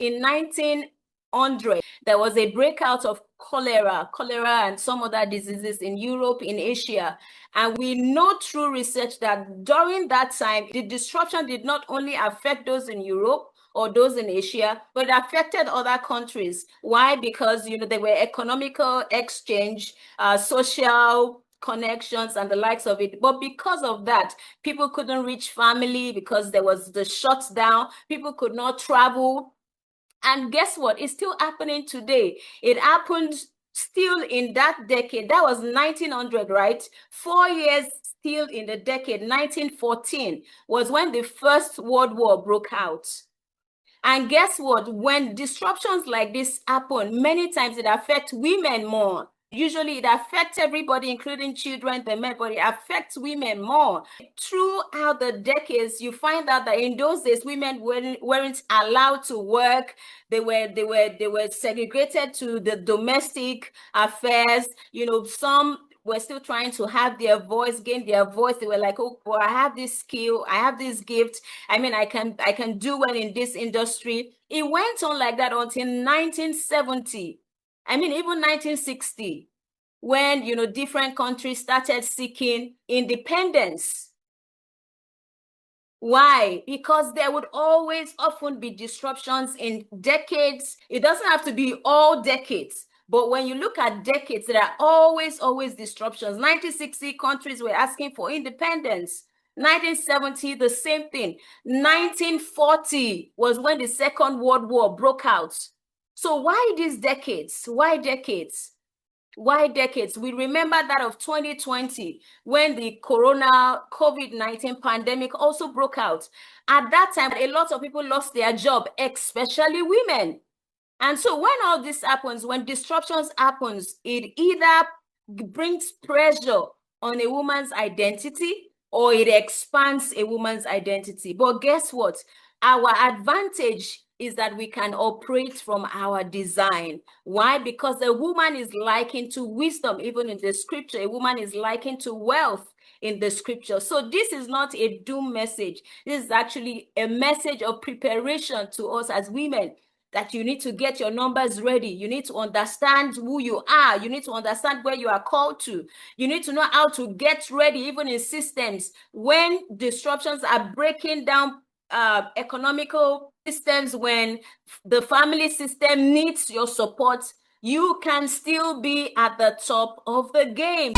in 1900, there was a breakout of cholera and some other diseases in Europe, in Asia. And we know through research that during that time, the disruption did not only affect those in Europe or those in Asia, but it affected other countries. Why? Because, there were economical exchange, social connections and the likes of it. But because of that, people couldn't reach family because there was the shutdown. People could not travel. And guess what? It's still happening today. It happened still in that decade. That was 1900, right? 4 years still in the decade. 1914 was when the First World War broke out. And guess what? When disruptions like this happen, many times it affects women more. Usually it affects everybody, including children, the men, but it affects women more. Throughout the decades, you find out that in those days, women weren't allowed to work. They were segregated to the domestic affairs. Some were still trying to have their voice, gain their voice. They were like, oh, well, I have this skill, I have this gift. I mean, I can do well in this industry. It went on like that until 1970. I mean, even 1960, when, different countries started seeking independence. Why? Because there would always often be disruptions in decades. It doesn't have to be all decades. But when you look at decades, there are always disruptions. 1960, countries were asking for independence. 1970, the same thing. 1940 was when the Second World War broke out. So why these decades? Why decades? Why decades? We remember that of 2020 when the COVID-19 pandemic also broke out. At that time, a lot of people lost their job, especially women. And so when all this happens, when disruptions happens, it either brings pressure on a woman's identity or it expands a woman's identity. But guess what? Our advantage is that we can operate from our design. Why? Because a woman is likened to wisdom, even in the scripture. A woman is likened to wealth in the scripture. So this is not a doom message. This is actually a message of preparation to us as women, that you need to get your numbers ready. You need to understand who you are. You need to understand where you are called to. You need to know how to get ready, even in systems. When disruptions are breaking down economical systems, when the family system needs your support, you can still be at the top of the game.